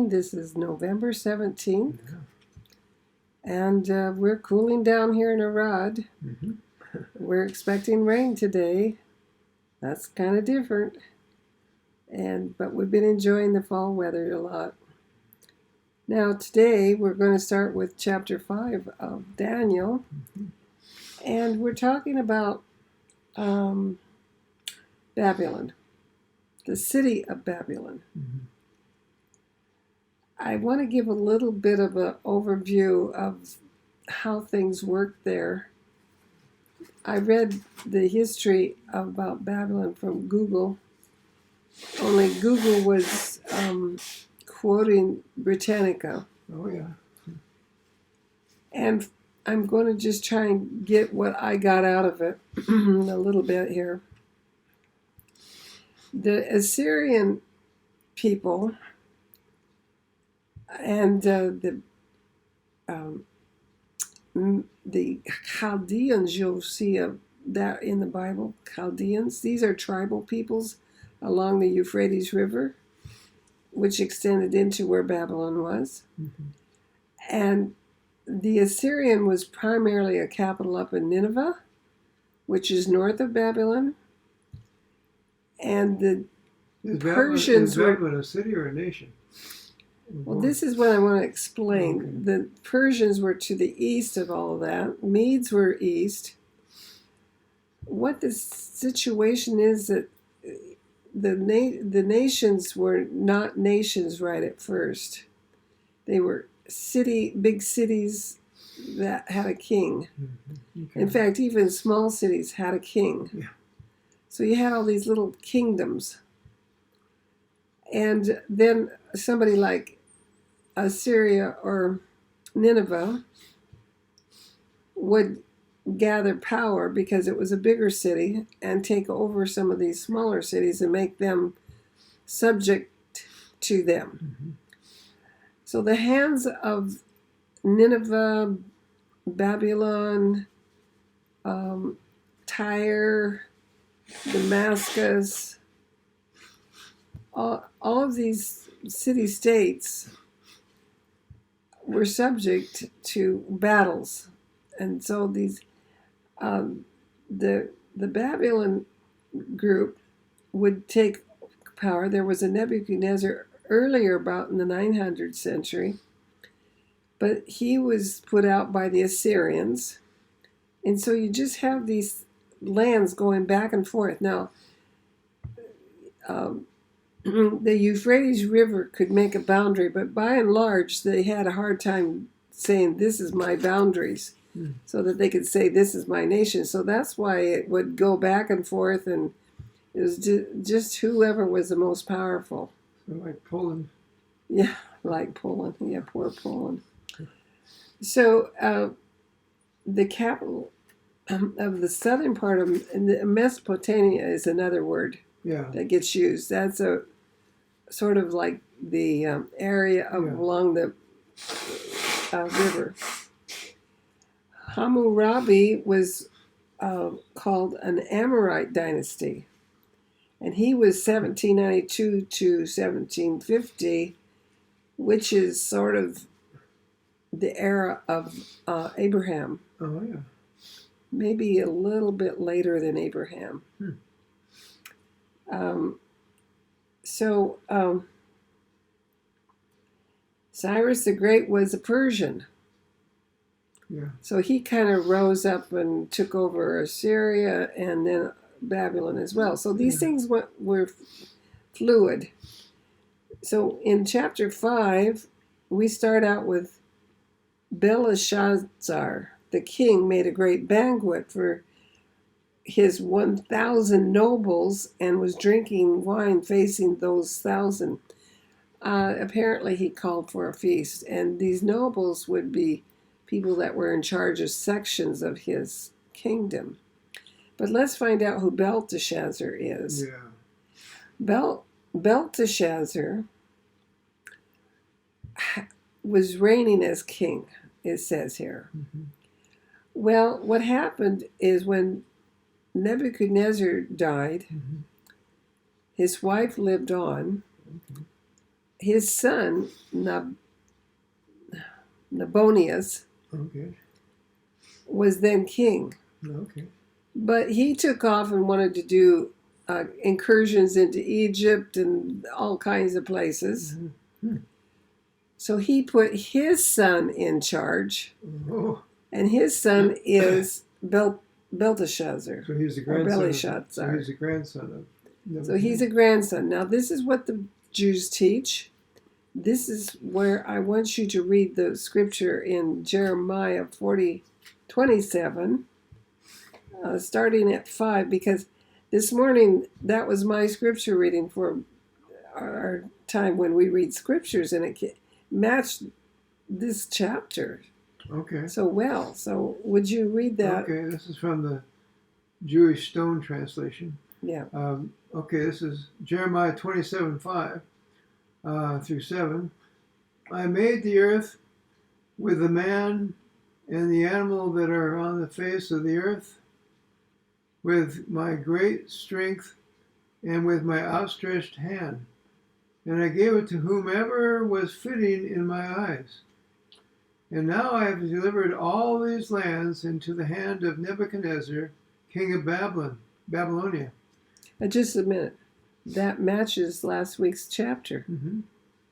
This is November 17th, Yeah. and we're cooling down here in Arad. Mm-hmm. We're expecting rain today. That's kind of different, but we've been enjoying the fall weather a lot. Now, today we're going to start with chapter 5 of Daniel, Mm-hmm. and we're talking about Babylon, the city of Babylon. Mm-hmm. I want to give a little bit of an overview of how things worked there. I read the history about Babylon from Google, only Google was quoting Britannica. Oh, yeah. And I'm going to just try and get what I got out of it a little bit here. The Assyrian people and the Chaldeans, you'll see that in the Bible. Chaldeans, these are tribal peoples along the Euphrates River, which extended into where Babylon was. Mm-hmm. And the Assyrian was primarily a capital up in Nineveh, which is north of Babylon. And the Persians were... Is Babylon a city or a nation? Well, this is what I want to explain. Okay. The Persians were to the east of all of that. Medes were east. What the situation is that the nations were not nations right at first. They were big cities that had a king. Mm-hmm. Okay. In fact, even small cities had a king. Yeah. So you had all these little kingdoms. And then somebody like Assyria or Nineveh would gather power because it was a bigger city and take over some of these smaller cities and make them subject to them. Mm-hmm. So the hands of Nineveh, Babylon, Tyre, Damascus, all of these city-states were subject to battles. And so these the Babylon group would take power. There was a Nebuchadnezzar earlier, about in the 900th century, but he was put out by the Assyrians. And so you just have these lands going back and forth. Now, the Euphrates River could make a boundary, but by and large, they had a hard time saying, this is my boundaries, so that they could say, this is my nation. So that's why it would go back and forth, and it was just whoever was the most powerful. So like Poland. Yeah, like Poland. Yeah, poor Poland. So the capital of the southern part of Mesopotamia is another word that gets used. That's a sort of like the area along the river. Hammurabi was called an Amorite dynasty, and he was 1792 to 1750, which is sort of the era of Abraham. Oh, yeah. Maybe a little bit later than Abraham. Cyrus the Great was a Persian. Yeah. So he kind of rose up and took over Assyria and then Babylon as well. So these things were fluid. So in chapter 5, we start out with Belshazzar, the king, made a great banquet for his 1,000 nobles and was drinking wine facing those 1,000. Apparently he called for a feast, and these nobles would be people that were in charge of sections of his kingdom. But let's find out who Belteshazzar is. Yeah. Belteshazzar was reigning as king, it says here. Mm-hmm. Well, what happened is when Nebuchadnezzar died, his wife lived on. his son, Nabonius, Okay. was then king. Okay. But he took off and wanted to do incursions into Egypt and all kinds of places. Mm-hmm. So he put his son in charge, Oh, and his son is Belteshazzar. so he's the Or grandson. Belshazzar. So he's the grandson of. So he's a grandson. Now, this is what the Jews teach. This is where I want you to read the scripture in Jeremiah 40:27, starting at 5, because this morning that was my scripture reading for our time when we read scriptures, and it matched this chapter Okay. so well. So would you read that? Okay. This is from the Jewish Stone Translation. Yeah. Okay. This is Jeremiah 27:5 through 7. I made the earth with the man and the animal that are on the face of the earth, with my great strength and with my outstretched hand. And I gave it to whomever was fitting in my eyes. And now I have delivered all these lands into the hand of Nebuchadnezzar, king of Babylonia. Just a minute. That matches last week's chapter. Mm-hmm.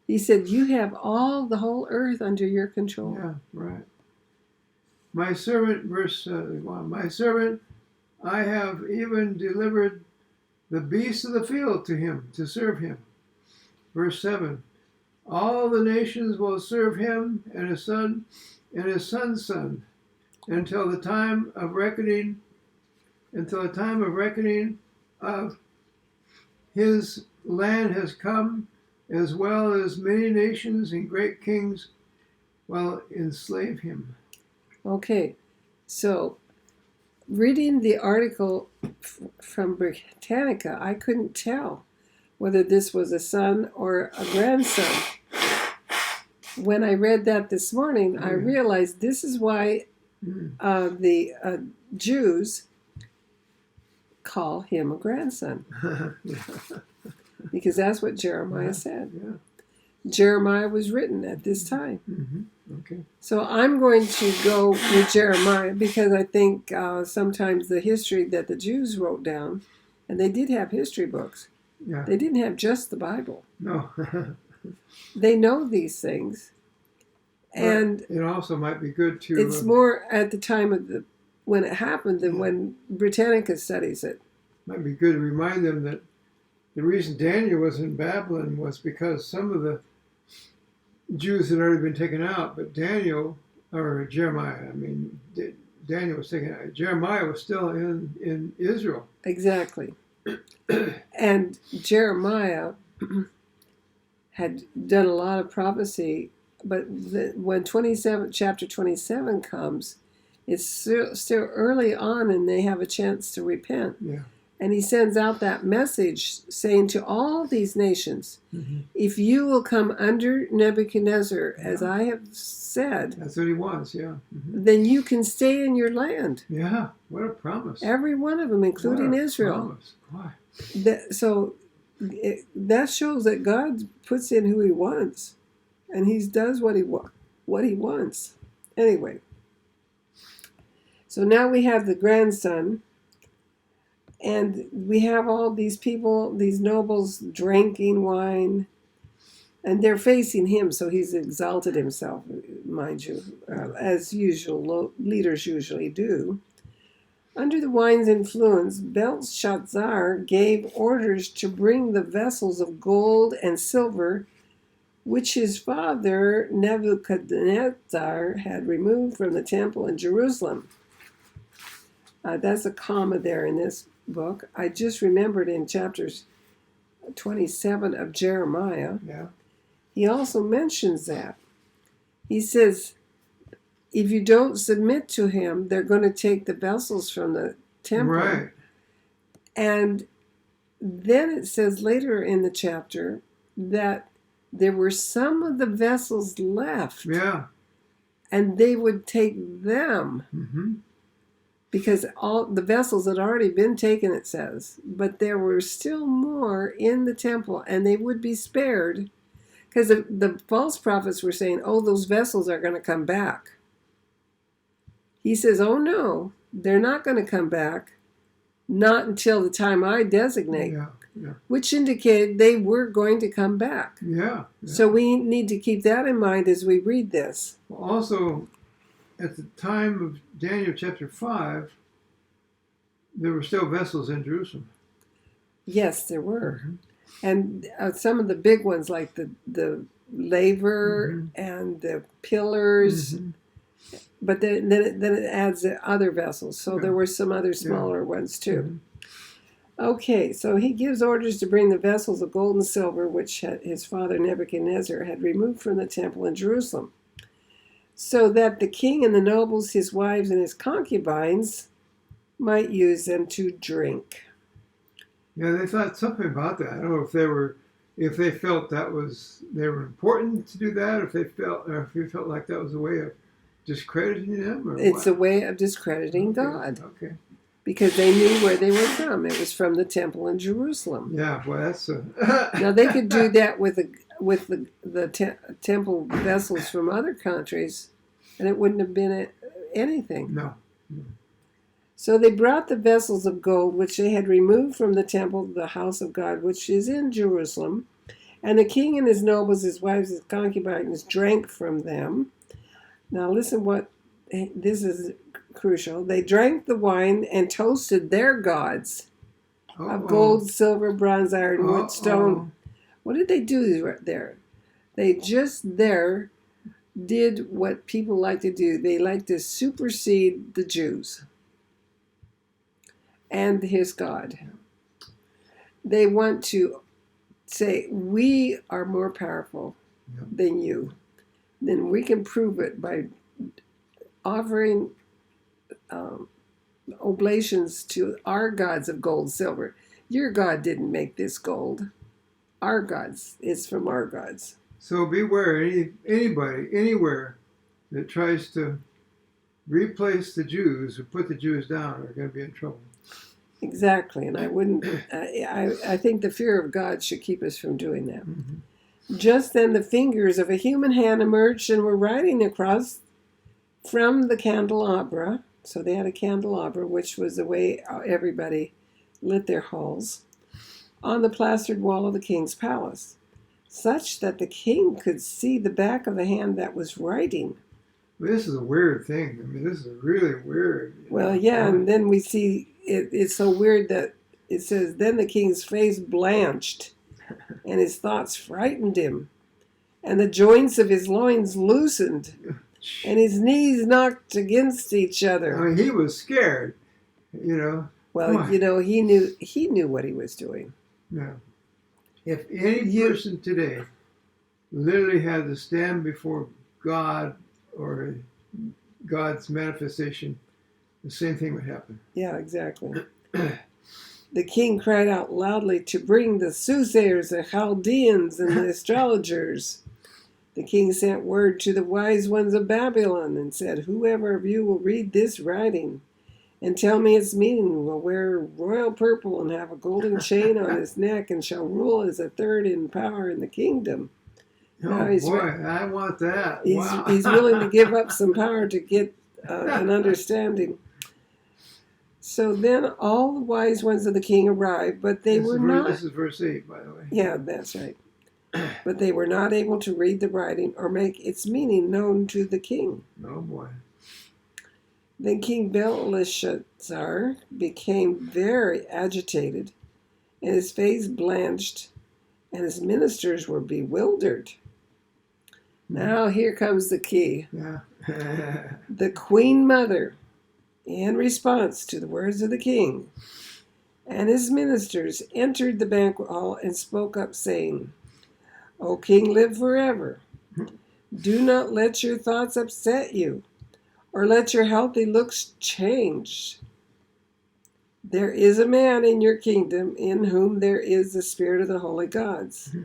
He said, you have all the whole earth under your control. Yeah, right. My servant, verse 1, my servant, I have even delivered the beasts of the field to him, to serve him. Verse 7, all the nations will serve him and his son and his son's son until the time of reckoning of his land has come, as well as many nations and great kings will enslave him. Okay, so reading the article from Britannica, I couldn't tell whether this was a son or a grandson. When I read that this morning, I realized this is why the Jews call him a grandson, because that's what Jeremiah said. Yeah. Jeremiah was written at this time. Mm-hmm. Okay. So I'm going to go with Jeremiah because I think sometimes the history that the Jews wrote down, and they did have history books. Yeah. They didn't have just the Bible. No. They know these things. And it also might be good to. it's more at the time of when it happened than when Britannica studies it. Might be good to remind them that the reason Daniel was in Babylon was because some of the Jews had already been taken out, but Daniel was taken out. Jeremiah was still in Israel. Exactly. And Jeremiah had done a lot of prophecy, but when chapter 27 comes, it's still early on and they have a chance to repent. Yeah. And he sends out that message saying to all these nations, if you will come under Nebuchadnezzar, as I have said, that's what he wants, yeah. then you can stay in your land. Yeah, what a promise. Every one of them, including Israel. So that shows that God puts in who he wants, and he does what he wants. Anyway, so now we have the grandson, and we have all these people, these nobles drinking wine, and they're facing him, so he's exalted himself, mind you, as usual, leaders usually do. Under the wine's influence, Belshazzar gave orders to bring the vessels of gold and silver which his father Nebuchadnezzar had removed from the temple in Jerusalem. That's a comma there in this book. I just remembered in chapters 27 of Jeremiah. Yeah. He also mentions that. He says, if you don't submit to him, they're going to take the vessels from the temple. Right. And then it says later in the chapter that there were some of the vessels left. Yeah. And they would take them. Mm-hmm. Because all the vessels had already been taken, it says. But there were still more in the temple, and they would be spared Because the false prophets were saying, oh, those vessels are going to come back. He says, oh, no, they're not going to come back, not until the time I designate, which indicated they were going to come back. Yeah. So we need to keep that in mind as we read this. Also, at the time of Daniel chapter 5, there were still vessels in Jerusalem. Yes, there were. And some of the big ones, like the laver and the pillars, but then it adds the other vessels. So there were some other smaller ones too. Okay, so he gives orders to bring the vessels of gold and silver, which his father Nebuchadnezzar had removed from the temple in Jerusalem, so that the king and the nobles, his wives, and his concubines might use them to drink. Yeah, they thought something about that. I don't know if they felt they were important to do that, or if they felt like that was a way of discrediting them, or it's a way of discrediting God. Okay. Because they knew where they were from. It was from the temple in Jerusalem. Yeah, boy, that's now they could do that with the temple vessels from other countries, and it wouldn't have been anything. No. So they brought the vessels of gold, which they had removed from the temple, the house of God, which is in Jerusalem. And the king and his nobles, his wives, his concubines, drank from them. Now listen this is crucial. They drank the wine and toasted their gods of gold, silver, bronze, iron, wood, stone. What did they do there? They just did what people like to do. They like to supersede the Jews and his God. They want to say, we are more powerful than you. Then we can prove it by offering oblations to our gods of gold and silver. Your God didn't make this gold. Our gods, it's from our gods. So beware, anybody, anywhere that tries to replace the Jews or put the Jews down are going to be in trouble. Exactly, and I wouldn't. I think the fear of God should keep us from doing that. Just then, the fingers of a human hand emerged and were riding across from the candelabra. So they had a candelabra, which was the way everybody lit their halls, on the plastered wall of the king's palace, such that the king could see the back of the hand that was writing. This is a weird thing. I mean, this is really weird. Well, yeah, and then we see it's so weird that it says, then the king's face blanched, and his thoughts frightened him, and the joints of his loins loosened, and his knees knocked against each other. I mean, he was scared, Well, he knew what he was doing. Yeah. If any person today literally had to stand before God or God's manifestation, the same thing would happen. Yeah, exactly. The king cried out loudly to bring the soothsayers, the Chaldeans, and the astrologers. The king sent word to the wise ones of Babylon and said, whoever of you will read this writing and tell me its meaning will wear royal purple and have a golden chain on his neck and shall rule as a third in power in the kingdom. Oh, boy, I want that. Wow. He's willing to give up some power to get an understanding. So then all the wise ones of the king arrived, but they were not... This is verse 8, by the way. Yeah, that's right. But they were not able to read the writing or make its meaning known to the king. Oh, boy. Then King Belshazzar became very agitated, and his face blanched, and his ministers were bewildered. Now here comes the key. Yeah. The queen mother, in response to the words of the king and his ministers, entered the banquet hall and spoke up, saying, O king, live forever. Do not let your thoughts upset you, or let your healthy looks change. There is a man in your kingdom in whom there is the spirit of the holy gods.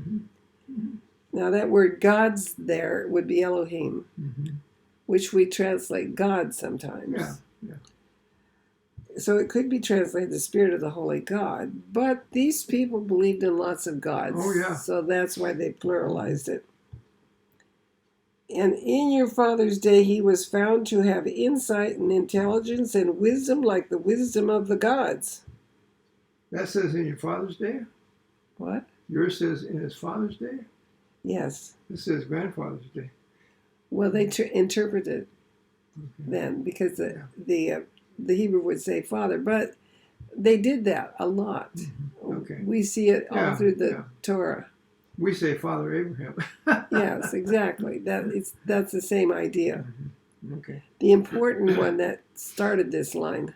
Now that word gods there would be Elohim, which we translate God sometimes. Yeah. So it could be translated the spirit of the holy God, but these people believed in lots of gods. Oh, yeah. So that's why they pluralized it. And in your father's day he was found to have insight and intelligence and wisdom like the wisdom of the gods. That says in your father's day? What? Yours says in his father's day? Yes. This says grandfather's day. Well, they interpreted Okay. then because the Hebrew would say father, but they did that a lot. Okay. We see it all Yeah, through the yeah. Torah. We say Father Abraham. Yes, exactly. That's the same idea. Okay. The important one that started this line.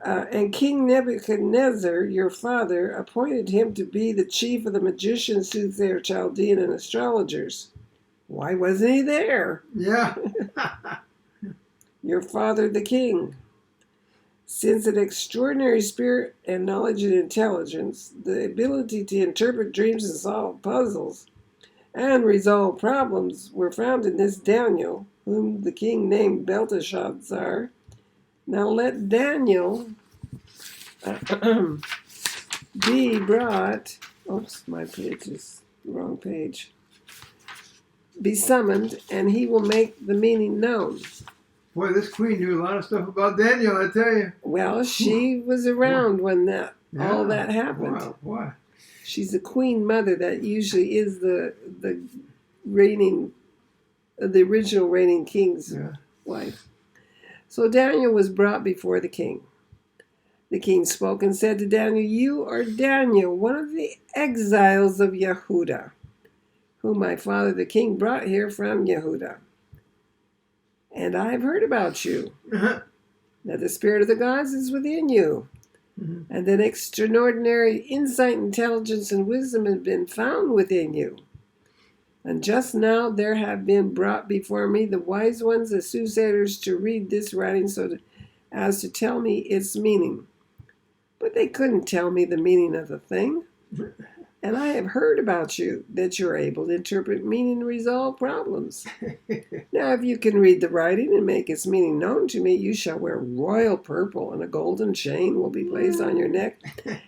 And King Nebuchadnezzar, your father, appointed him to be the chief of the magicians, soothsayers, Chaldean, and astrologers. Why wasn't he there? Yeah. Your father, the king. Since an extraordinary spirit and knowledge and intelligence, the ability to interpret dreams and solve puzzles, and resolve problems were found in this Daniel, whom the king named Belteshazzar. Now let Daniel be brought. Oops, my page is the wrong page. Be summoned, and he will make the meaning known. Boy, this queen knew a lot of stuff about Daniel, I tell you. Well, she was around when all that happened. Wow. Why? She's the queen mother that usually is the reigning, the original reigning king's wife. So Daniel was brought before the king. The king spoke and said to Daniel, "You are Daniel, one of the exiles of Yehuda, whom my father the king brought here from Yehuda. And I have heard about you, that the spirit of the gods is within you, and that extraordinary insight, intelligence, and wisdom have been found within you. And just now there have been brought before me the wise ones, the soothsayers, to read this writing as to tell me its meaning. But they couldn't tell me the meaning of the thing. And I have heard about you, that you're able to interpret meaning and resolve problems. Now, if you can read the writing and make its meaning known to me, you shall wear royal purple, and a golden chain will be placed on your neck,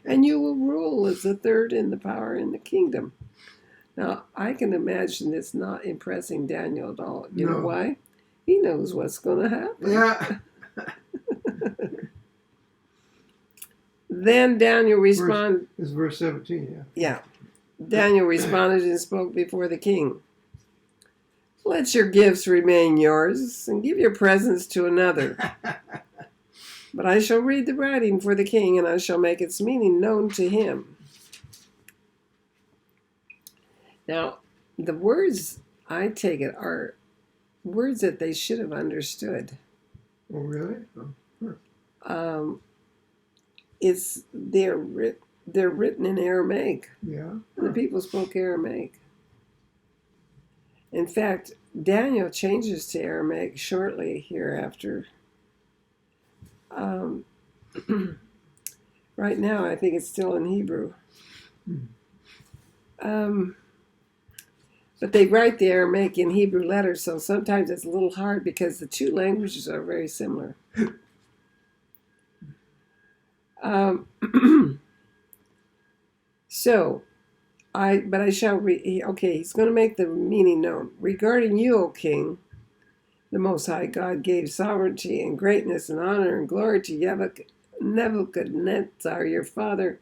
and you will rule as the third in the power in the kingdom." Now, I can imagine this not impressing Daniel at all. You know why? He knows what's going to happen. Yeah. Then Daniel responded. This is verse 17, Yeah. Daniel responded and spoke before the king. "Let your gifts remain yours, and give your presents to another. But I shall read the writing for the king, and I shall make its meaning known to him." Now, the words, I take it, are words that they should have understood. Oh, really? They're written in Aramaic. Yeah. The people spoke Aramaic. In fact, Daniel changes to Aramaic shortly hereafter. Right now, I think it's still in Hebrew. But they write the Aramaic in Hebrew letters, so sometimes it's a little hard because the two languages are very similar. But I shall read. Okay, he's going to make the meaning known. "Regarding you, O king, the Most High God gave sovereignty and greatness and honor and glory to Nebuchadnezzar, your father,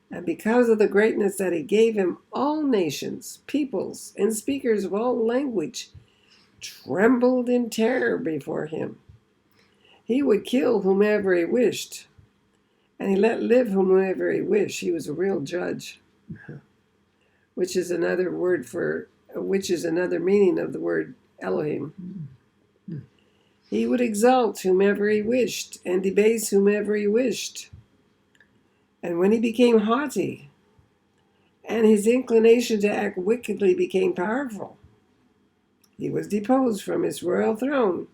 and because of the greatness that he gave him, all nations, peoples, and speakers of all language trembled in terror before him. He would kill whomever he wished, and he let live whomever he wished." He was a real judge, which is another meaning of the word Elohim. "He would exalt whomever he wished, and debase whomever he wished. And when he became haughty, and his inclination to act wickedly became powerful, he was deposed from his royal throne,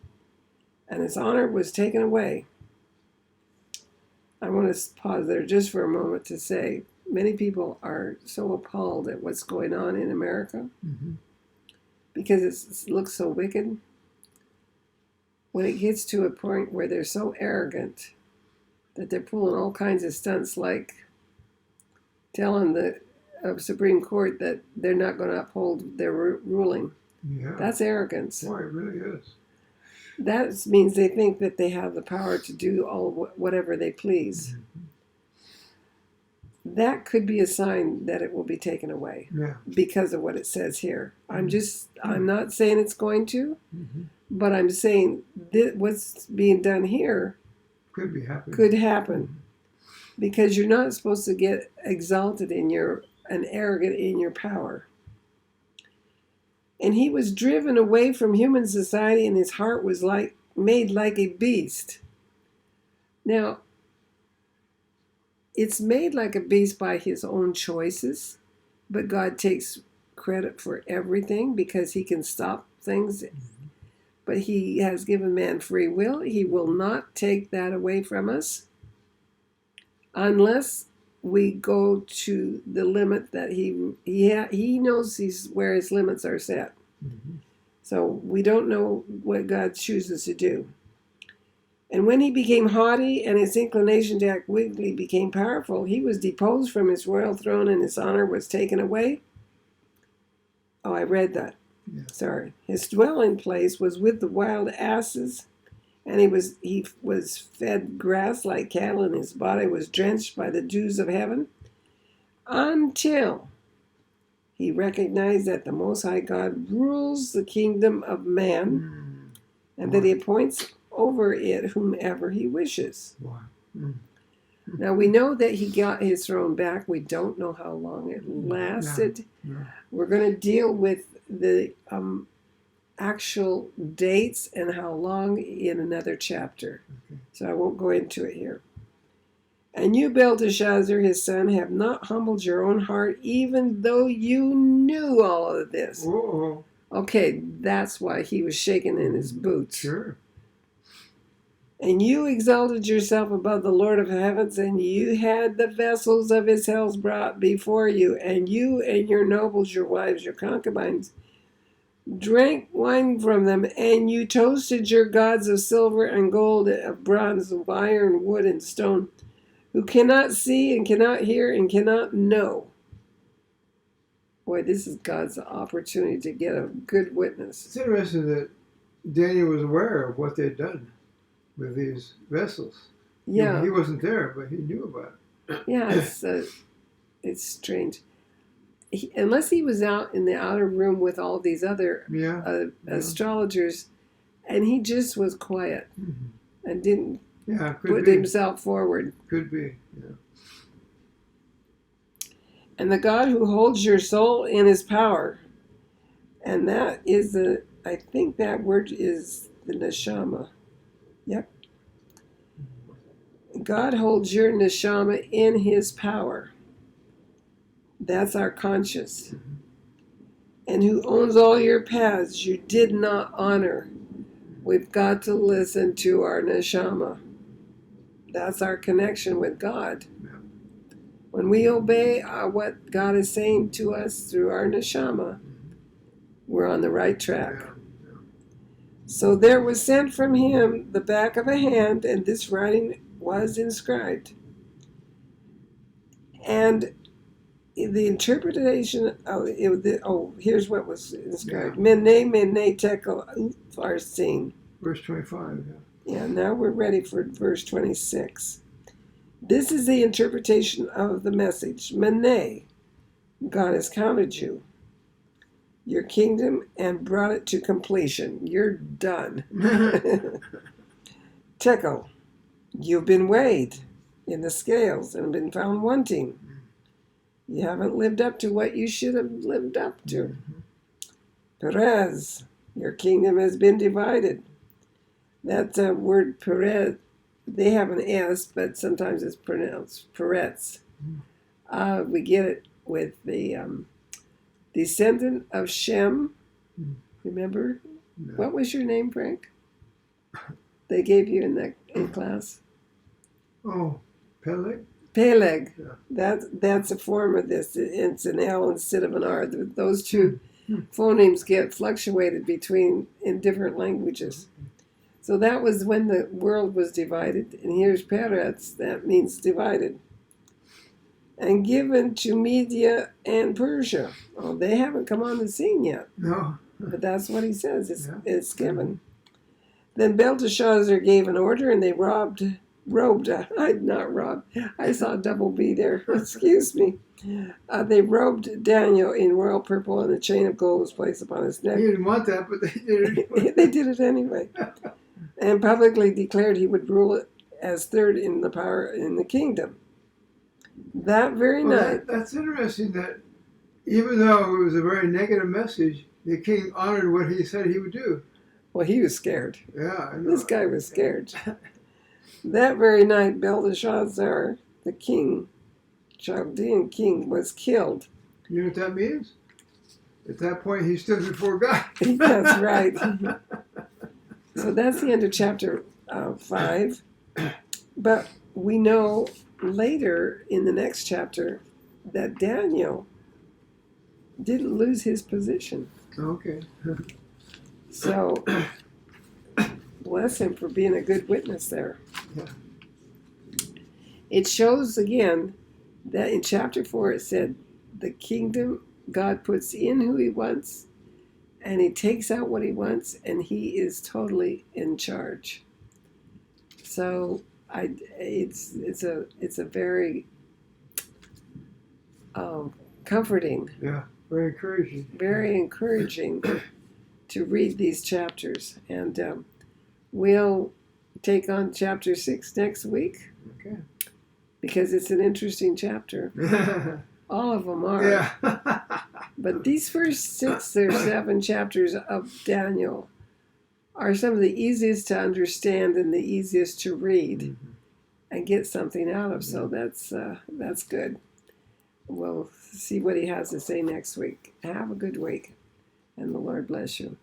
and his honor was taken away." I want to pause there just for a moment to say, many people are so appalled at what's going on in America because it looks so wicked. When it gets to a point where they're so arrogant that they're pulling all kinds of stunts, like telling the Supreme Court that they're not going to uphold their ruling Yeah. That's arrogance. Boy, it really is. That means they think that they have the power to do whatever they please. That could be a sign that it will be taken away Yeah. because of what it says here. I'm not saying it's going to, but I'm saying that what's being done here Could be happening. could happen because you're not supposed to get exalted and arrogant in your power. And he was driven away from human society, and his heart was made like a beast. Now, it's made like a beast by his own choices, but God takes credit for everything because he can stop things. But he has given man free will. He will not take that away from us unless we go to the limit that he knows where his limits are set. So we don't know what God chooses to do. And when he became haughty and his inclination to act wickedly became powerful, he was deposed from his royal throne and his honor was taken away. Oh, I read that. Yeah. Sorry. His dwelling place was with the wild asses, and he was fed grass like cattle, and his body was drenched by the dews of heaven, until he recognized that the Most High God rules the kingdom of man, and that he appoints over it whomever he wishes. Now we know that he got his throne back. We don't know how long it lasted. We're going to deal with the actual dates and how long in another chapter. So I won't go into it here. And you, Belteshazzar, his son, have not humbled your own heart, even though you knew all of this. Whoa. Okay, that's why he was shaking in his boots. Sure. And you exalted yourself above the Lord of heavens, and you had the vessels of his house brought before you, and you and your nobles, your wives, your concubines, drank wine from them, and you toasted your gods of silver and gold, of bronze, of iron, wood, and stone, who cannot see and cannot hear and cannot know. Boy, this is God's opportunity to get a good witness. It's interesting that Daniel was aware of what they'd done with these vessels. Yeah. He wasn't there, but he knew about it. Yeah, it's strange. Unless he was out in the outer room with all these other astrologers, and he just was quiet and didn't put himself forward. Could be, yeah. And the God who holds your soul in his power, and that is I think that word is the neshama. Yep. God holds your neshama in his power. That's our conscience. And who owns all your paths you did not honor. We've got to listen to our neshama. That's our connection with God. When we obey what God is saying to us through our neshama, we're on the right track. So there was sent from him the back of a hand, and this writing was inscribed. And the interpretation here's what was inscribed. Mene, mene, tekel, upharsin. Verse 25, Yeah, now we're ready for verse 26. This is the interpretation of the message. Mene, God has counted you, your kingdom, and brought it to completion. You're done. Tekel, you've been weighed in the scales and been found wanting. You haven't lived up to what you should have lived up to. Perez, your kingdom has been divided. That word Perez, they have an S, but sometimes it's pronounced Peretz. We get it with the descendant of Shem. Remember? No. What was your name, Frank? They gave you in class? Oh, Peleg? Peleg. Yeah. That's a form of this. It's an L instead of an R. Those two phonemes get fluctuated in different languages. So that was when the world was divided. And here's Peretz, that means divided. And given to Media and Persia. Oh, they haven't come on the scene yet. No. but that's what he says. Yeah. It's given. Then Belteshazzar gave an order, and they I saw double B there. Excuse me. They robed Daniel in royal purple, and a chain of gold was placed upon his neck. He didn't want that, but they did it. They did it anyway, and publicly declared he would rule as third in the power in the kingdom. That very night. That's interesting that even though it was a very negative message, the king honored what he said he would do. Well, he was scared. Yeah, I know. This guy was scared. That very night, Belteshazzar, the king, Chaldean king, was killed. You know what that means? At that point, he stood before God. That's right. So that's the end of chapter 5. But we know later in the next chapter that Daniel didn't lose his position. Okay. So bless him for being a good witness there. Yeah. It shows again that in chapter 4 it said the kingdom, God puts in who he wants and he takes out what he wants, and he is totally in charge. So it's a very comforting, Yeah, very encouraging. very encouraging to read these chapters. And we'll take on chapter 6 next week. Okay. Because it's an interesting chapter. All of them are. Yeah. But these first 6 or 7 chapters of Daniel are some of the easiest to understand and the easiest to read and get something out of. So that's good. We'll see what he has to say next week. Have a good week, and the Lord bless you.